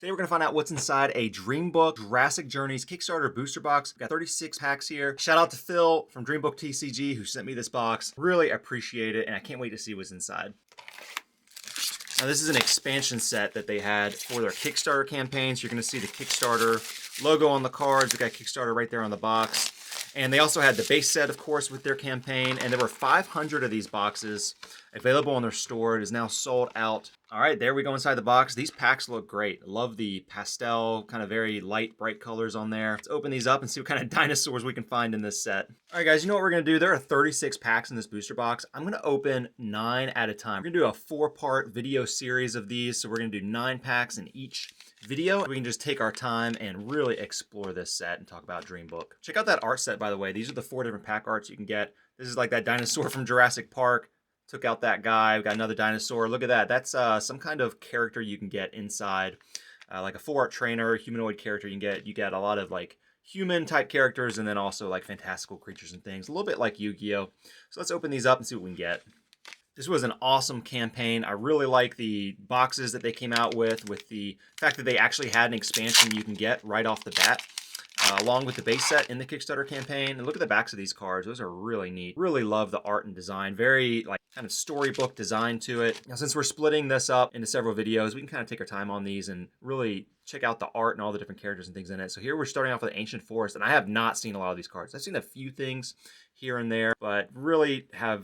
Today we're going to find out what's inside a Dreambook Jurassic Journeys Kickstarter booster box. We've got 36 packs here. Shout out to Phil from Book TCG who sent me this box. Really appreciate it, and I can't wait to see what's inside. Now this is an expansion set that they had for their Kickstarter campaigns. You're going to see the Kickstarter logo on the cards. We've got Kickstarter right there on the box. And they also had the base set, of course, with their campaign. And there were 500 of these boxes available on their store. It is now sold out. All right, there we go inside the box. These packs look great. Love the pastel, kind of very light, bright colors on there. Let's open these up and see what kind of dinosaurs we can find in this set. All right, guys, you know what we're going to do? There are 36 packs in this booster box. I'm going to open 9 at a time. We're going to do a 4-part video series of these. So we're going to do 9 packs in each video. We can just take our time and really explore this set and talk about Dreambook. Check out that art set, by the way. These are the 4 different pack arts you can get. This is like that dinosaur from Jurassic Park. Took out that guy. We got another dinosaur. Look at that. That's some kind of character you can get inside, like a 4-art trainer, humanoid character. You get a lot of like human type characters, and then also like fantastical creatures and things. A little bit like Yu-Gi-Oh. So let's open these up and see what we can get. This was an awesome campaign. I really like the boxes that they came out with the fact that they actually had an expansion you can get right off the bat, along with the base set in the Kickstarter campaign. And look at the backs of these cards. Those are really neat. Really love the art and design. Very like kind of storybook design to it. Now, since we're splitting this up into several videos, we can kind of take our time on these and really check out the art and all the different characters and things in it. So here we're starting off with Ancient Forest, and I have not seen a lot of these cards. I've seen a few things here and there, but really have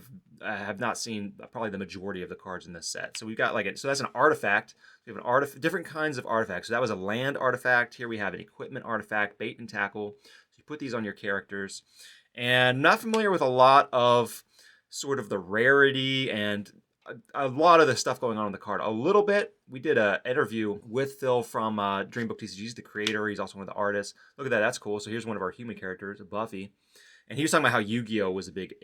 not seen probably the majority of the cards in this set. So we've got so that's an artifact. We have an different kinds of artifacts. So that was a land artifact. Here we have an equipment artifact, bait and tackle. So you put these on your characters. And not familiar with a lot of sort of the rarity and a lot of the stuff going on in the card. A little bit. We did an interview with Phil from Book TCG. He's the creator. He's also one of the artists. Look at that. That's cool. So here's one of our human characters, Buffy. And he was talking about how Yu-Gi-Oh was a big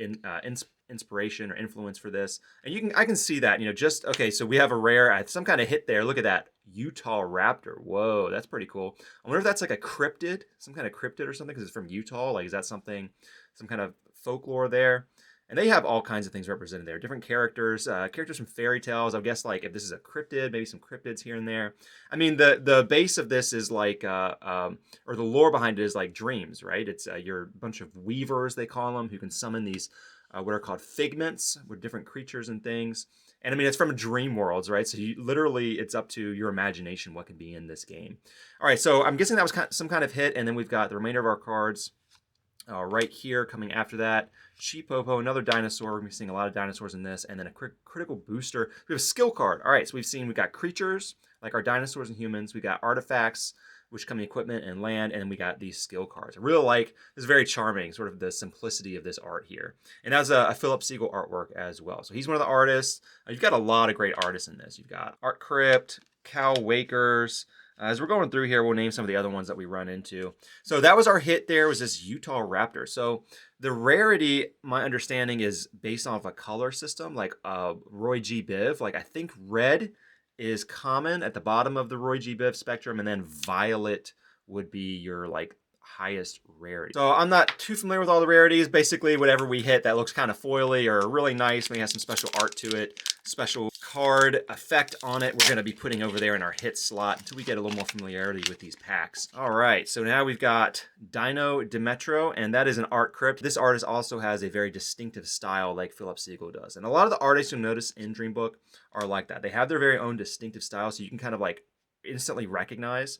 inspiration or influence for this. And I can see that, okay, so we have a rare, some kind of hit there. Look at that. Utah Raptor. Whoa, that's pretty cool. I wonder if that's like a cryptid, some kind of cryptid or something, because it's from Utah. Like, is that something, some kind of folklore there? And they have all kinds of things represented there. Different characters, characters from fairy tales. I guess like if this is a cryptid, maybe some cryptids here and there. I mean, the base of this is like, or the lore behind it is like dreams, right? It's you're a bunch of weavers, they call them, who can summon these what are called figments with different creatures and things. And I mean, it's from dream worlds, right? So it's up to your imagination what can be in this game. All right, so I'm guessing that was some kind of hit, and then we've got the remainder of our cards. Right here, coming after that, Sheepopo, another dinosaur. We're going to be seeing a lot of dinosaurs in this, and then a critical booster. We have a skill card. All right, so we've got creatures, like our dinosaurs and humans. We got artifacts, which come in equipment and land, and then we got these skill cards. I really like, this is very charming, sort of the simplicity of this art here. And that's a Philip Siegel artwork as well. So he's one of the artists. You've got a lot of great artists in this. You've got Art Crypt, Cow Wakers. As we're going through here, we'll name some of the other ones that we run into. So that was our hit there, was this Utah Raptor. So the rarity, my understanding, is based off a color system, like Roy G. Biv. Like I think red is common at the bottom of the Roy G. Biv spectrum, and then violet would be your like highest rarity. So I'm not too familiar with all the rarities. Basically, whatever we hit that looks kind of foily or really nice, maybe has some special art to it, special card effect on it, we're going to be putting over there in our hit slot until we get a little more familiarity with these packs. All right, so now we've got Dino Demetro, and that is an art crypt. This artist also has a very distinctive style like Philip Siegel does. And a lot of the artists you'll notice in Dreambook are like that. They have their very own distinctive style, so you can kind of like instantly recognize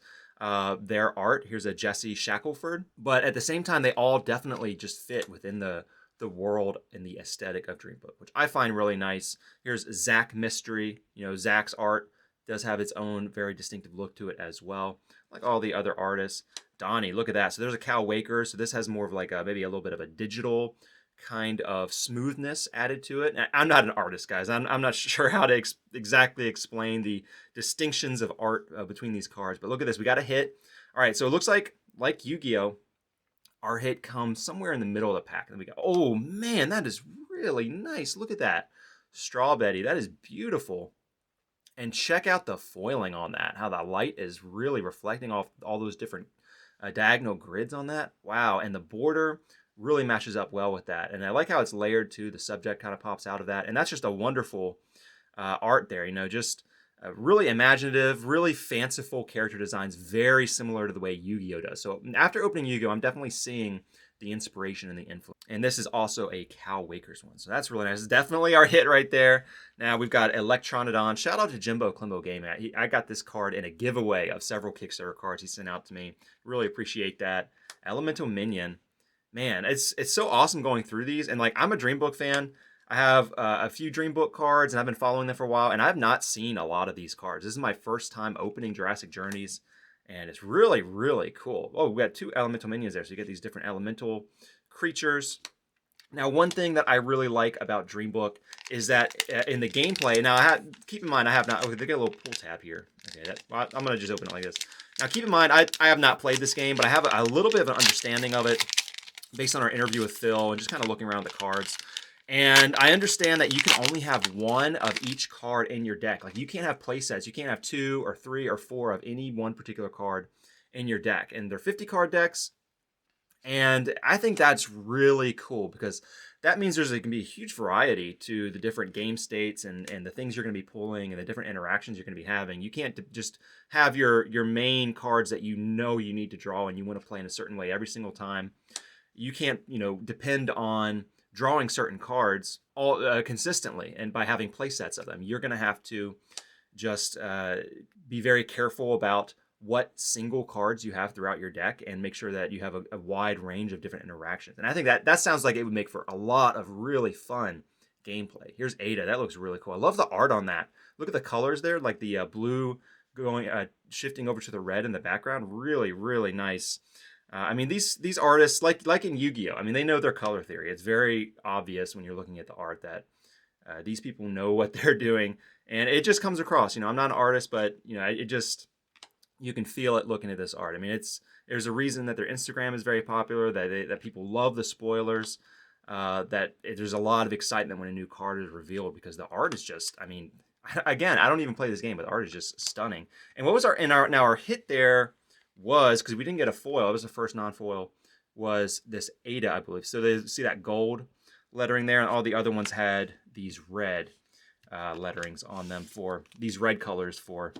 their art. Here's a Jesse Shackelford. But at the same time, they all definitely just fit within the world and the aesthetic of Dreambook, which I find really nice. Here's Zach Mystery. Zach's art does have its own very distinctive look to it as well, like all the other artists. Donnie, look at that. So there's a Cow Waker. So this has more of like maybe a little bit of a digital kind of smoothness added to it. And I'm not an artist, guys. I'm not sure how to exactly explain the distinctions of art between these cards, but look at this. We got a hit. All right, so it looks like Yu-Gi-Oh, our hit comes somewhere in the middle of the pack. And we go, oh man, that is really nice. Look at that. Straw Betty, that is beautiful. And check out the foiling on that, how the light is really reflecting off all those different diagonal grids on that. Wow, and the border really matches up well with that. And I like how it's layered too. The subject kind of pops out of that. And that's just a wonderful art there, just Really imaginative, really fanciful character designs, very similar to the way Yu-Gi-Oh does. So after opening Yu-Gi-Oh, I'm definitely seeing the inspiration and the influence. And this is also a Cal Wakers one, so that's really nice. It's definitely our hit right there. Now we've got Electronodon. Shout out to Jimbo Klimbo Game. I got this card in a giveaway of several Kickstarter cards he sent out to me. Really appreciate that. Elemental Minion. Man, it's so awesome going through these. And like, I'm a Dream Book fan. I have a few Dream Book cards, and I've been following them for a while, and I've not seen a lot of these cards. This is my first time opening Jurassic Journeys, and it's really, really cool. Oh, we got 2 elemental minions there, so you get these different elemental creatures. Now, one thing that I really like about Dream Book is that in the gameplay, now keep in mind I have not, they get a little pull tab here. Okay, I'm going to just open it like this. Now, keep in mind, I have not played this game, but I have a little bit of an understanding of it based on our interview with Phil and just kind of looking around the cards. And I understand that you can only have 1 of each card in your deck. Like, you can't have play sets. You can't have 2 or 3 or 4 of any one particular card in your deck. And they're 50 card decks. And I think that's really cool because that means there can be a huge variety to the different game states and the things you're going to be pulling and the different interactions you're going to be having. You can't just have your main cards that you know you need to draw and you want to play in a certain way every single time. You can't, depend on drawing certain cards all consistently and by having play sets of them. You're going to have to just be very careful about what single cards you have throughout your deck and make sure that you have a wide range of different interactions. And I think that sounds like it would make for a lot of really fun gameplay. Here's Ada. That looks really cool. I love the art on that. Look at the colors there, like the blue going shifting over to the red in the background. Really, really nice. I mean, these artists, like in Yu-Gi-Oh, I mean, they know their color theory. It's very obvious when you're looking at the art that these people know what they're doing, and it just comes across. I'm not an artist, but it just, you can feel it looking at this art. I mean, there's a reason that their Instagram is very popular, that people love the spoilers, that there's a lot of excitement when a new card is revealed because the art is just, I mean, again, I don't even play this game, but the art is just stunning. And what was our hit there was, because we didn't get a foil, it was the first non-foil, was this Ada, I believe. So they see that gold lettering there, and all the other ones had these red letterings on them for these red colors for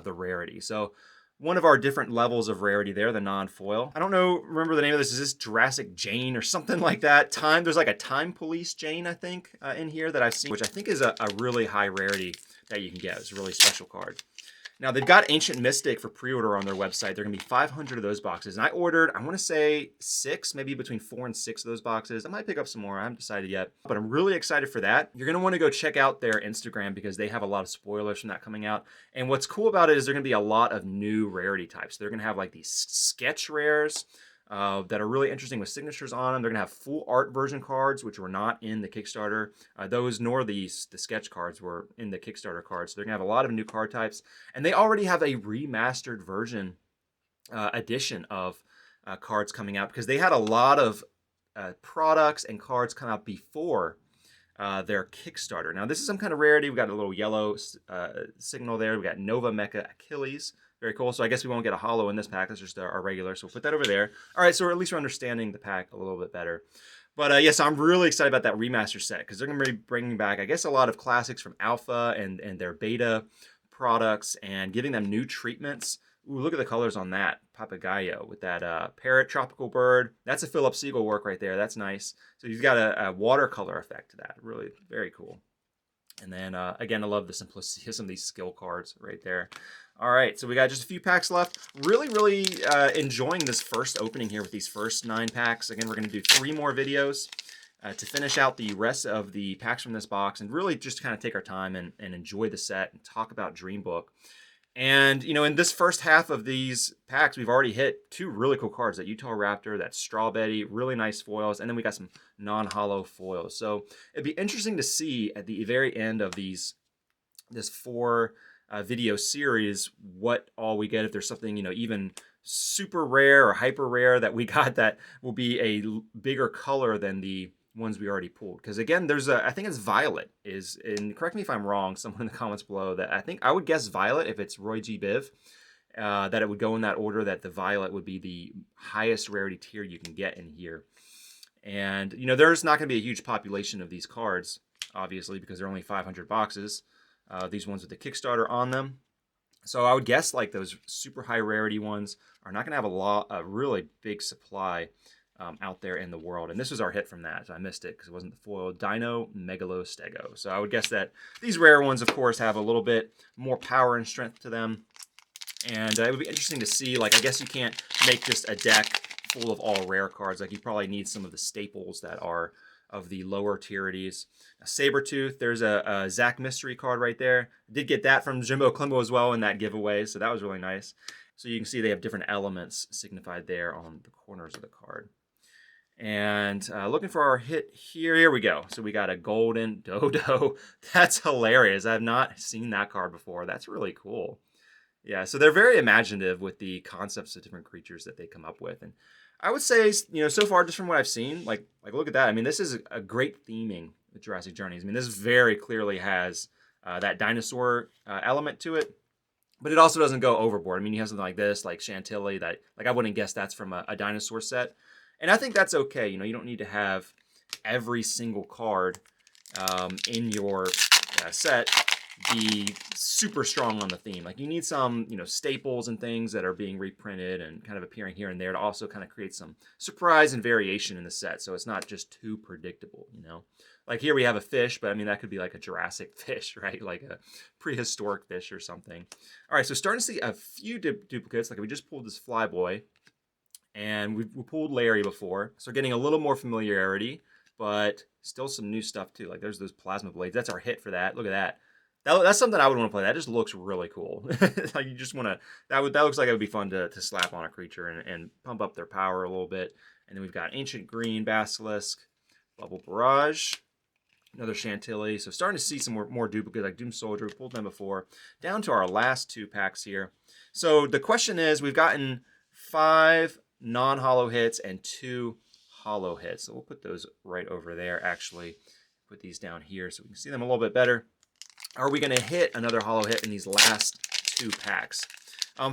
the rarity. So one of our different levels of rarity there, the non-foil. I don't know, remember the name of this. Is this Jurassic Jane or something like that? There's like a Time Police Jane, I think, in here that I've seen, which I think is a really high rarity that you can get. It's a really special card. Now, they've got Ancient Mystic for pre-order on their website. They're going to be 500 of those boxes. And I ordered, I want to say 6, maybe between 4 and 6 of those boxes. I might pick up some more. I haven't decided yet. But I'm really excited for that. You're going to want to go check out their Instagram because they have a lot of spoilers from that coming out. And what's cool about it is there's going to be a lot of new rarity types. They're going to have like these sketch rares that are really interesting with signatures on them. They're going to have full art version cards, which were not in the Kickstarter. Those nor the sketch cards were in the Kickstarter cards. So they're going to have a lot of new card types. And they already have a remastered version edition of cards coming out because they had a lot of products and cards come out before their Kickstarter. Now, this is some kind of rarity. We got a little yellow signal there. We got Nova Mecha Achilles. Very cool. So I guess we won't get a holo in this pack. That's just our regular. So we'll put that over there. All right. So at least we're understanding the pack a little bit better. But yes, I'm really excited about that remaster set because they're going to be bringing back, I guess, a lot of classics from Alpha and their beta products and giving them new treatments. Ooh, look at the colors on that. Papagayo with that parrot tropical bird. That's a Philip Siegel work right there. That's nice. So you've got a watercolor effect to that. Really very cool. And then, again, I love the simplicity of some of these skill cards right there. All right, so we got just a few packs left. Really, really enjoying this first opening here with these first 9 packs. Again, we're going to do 3 more videos to finish out the rest of the packs from this box and really just kind of take our time and enjoy the set and talk about Dream Book. And, in this first half of these packs, we've already hit 2 really cool cards. That Utah Raptor, that Straw Betty, really nice foils. And then we got some non-holo foils. So it'd be interesting to see at the very end of this 4 video series what all we get. If there's something, even super rare or hyper rare that we got that will be a bigger color than the ones we already pulled. Because again, there's I think it's Violet and correct me if I'm wrong, someone in the comments below, that I would guess Violet, if it's Roy G. Biv, that it would go in that order, that the Violet would be the highest rarity tier you can get in here. And, there's not going to be a huge population of these cards, obviously, because there are only 500 boxes. these ones with the Kickstarter on them. So I would guess like those super high rarity ones are not going to have a really big supply out there in the world. And this was our hit from that, so I missed it because it wasn't the foil. Dino Megalostego. So I would guess that these rare ones, of course, have a little bit more power and strength to them. And it would be interesting to see, like, I guess you can't make just a deck full of all rare cards. Like, you probably need some of the staples that are of the lower tierities. A Sabretooth, there's a Zach Mystery card right there. Did get that from Jimbo Klimbo as well in that giveaway, so that was really nice. So you can see they have different elements signified there on the corners of the card. And looking for our hit here. Here we go. So we got a golden dodo. That's hilarious. I've not seen that card before. That's really cool. Yeah, so they're very imaginative with the concepts of different creatures that they come up with. And I would say, you know, so far, just from what I've seen, like look at that. I mean, this is a great theming with Jurassic Journeys. I mean, this very clearly has that dinosaur element to it. But it also doesn't go overboard. I mean, you have something like this, like Chantilly, that like I wouldn't guess that's from a dinosaur set. And I think that's okay. You know, you don't need to have every single card in your set be super strong on the theme. Like you need some, you know, staples and things that are being reprinted and kind of appearing here and there to also kind of create some surprise and variation in the set. So it's not just too predictable, you know. Like here we have a fish, but I mean, that could be like a Jurassic fish, right? Like a prehistoric fish or something. All right, so starting to see a few duplicates. Like we just pulled this Flyboy. And we pulled Larry before, so we're getting a little more familiarity, but still some new stuff too. Like there's those plasma blades. That's our hit for that. Look at that. That's something I would want to play. That just looks really cool. Like you just want to. That looks like it would be fun to slap on a creature and pump up their power a little bit. And then we've got Ancient Green Basilisk, Bubble Barrage, another Chantilly. So starting to see some more duplicates like Doom Soldier. We pulled them before. Down to our last 2 packs here. So the question is, we've gotten 5 non-hollow hits and 2 hollow hits. So we'll put those right over there, actually. Put these down here so we can see them a little bit better. Are we going to hit another hollow hit in these last 2 packs?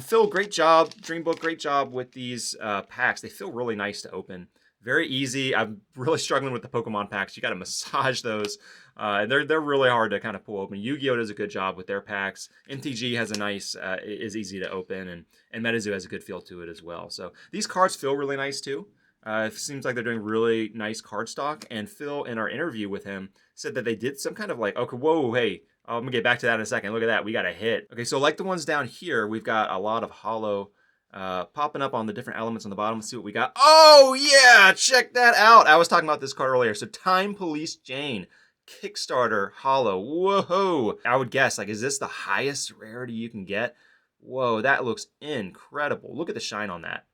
Phil, great job. Dreambook, great job with these packs. They feel really nice to open. Very easy. I'm really struggling with the Pokemon packs. You got to massage those. They're really hard to kind of pull open. Yu-Gi-Oh! Does a good job with their packs. MTG has a nice, is easy to open, and MetaZoo has a good feel to it as well. So these cards feel really nice too. It seems like they're doing really nice card stock. And Phil, in our interview with him, said that they did some kind of like, okay, whoa, hey, I'm gonna get back to that in a second. Look at that, we got a hit. Okay, so like the ones down here, we've got a lot of hollow popping up on the different elements on the bottom. Let's see what we got. Oh yeah, check that out. I was talking about this card earlier. So Time Police Jane, Kickstarter hollow. Whoa. I would guess, like, is this the highest rarity you can get? Whoa, that looks incredible. Look at the shine on that.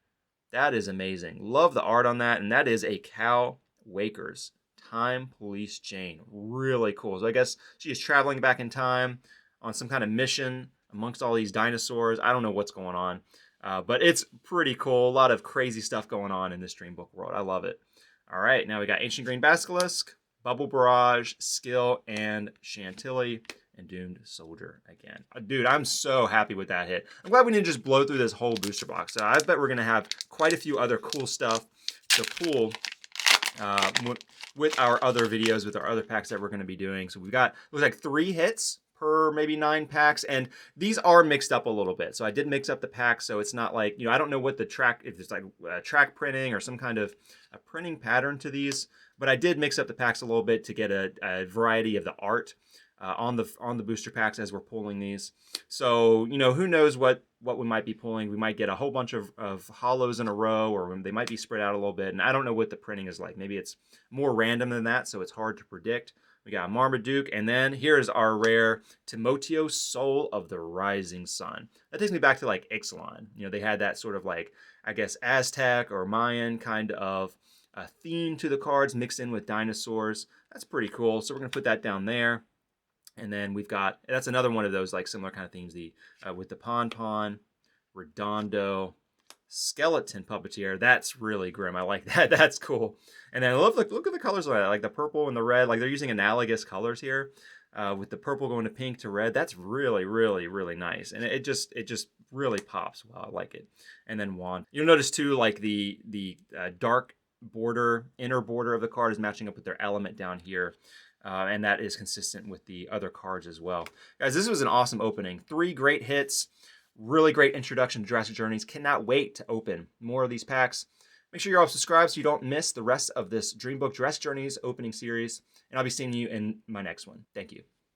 That is amazing. Love the art on that. And that is a Cal Wakers Time Police Jane. Really cool. So I guess she is traveling back in time on some kind of mission amongst all these dinosaurs. I don't know what's going on. But it's pretty cool. A lot of crazy stuff going on in this Dreambook world. I love it. All right, now we got Ancient Green Basilisk, Bubble Barrage, Skill, and Chantilly, and Doomed Soldier again. Dude, I'm so happy with that hit. I'm glad we didn't just blow through this whole booster box. I bet we're going to have quite a few other cool stuff to pull with our other videos, with our other packs that we're going to be doing. So we've got, looks like 3 hits per maybe 9 packs, and these are mixed up a little bit. So I did mix up the packs, so it's not like, you know, I don't know what the track, if it's like track printing or some kind of a printing pattern to these, but I did mix up the packs a little bit to get a variety of the art on the booster packs as we're pulling these. So, you know, who knows what we might be pulling. We might get a whole bunch of hollows in a row, or they might be spread out a little bit, and I don't know what the printing is like. Maybe it's more random than that, so it's hard to predict. We got Marmaduke, and then here's our rare Timoteo, Soul of the Rising Sun. That takes me back to like Ixalan. You know, they had that sort of like, I guess, Aztec or Mayan kind of theme to the cards mixed in with dinosaurs. That's pretty cool. So we're going to put that down there. And then we've got, that's another one of those like similar kind of themes, with the Pon, Redondo, Skeleton Puppeteer. That's really grim. I like that. That's cool. And then look at the colors of that, like the purple and the red. Like they're using analogous colors here, with the purple going to pink to red. That's really, really, really nice. And it just really pops. Wow, I like it. And then wand. You'll notice too, like the dark border, inner border of the card is matching up with their element down here. and that is consistent with the other cards as well. Guys, this was an awesome opening. 3 great hits, really great introduction to Jurassic Journeys. Cannot wait to open more of these packs. Make sure you're all subscribed so you don't miss the rest of this Dream Book Jurassic Journeys opening series, and I'll be seeing you in my next one. Thank you.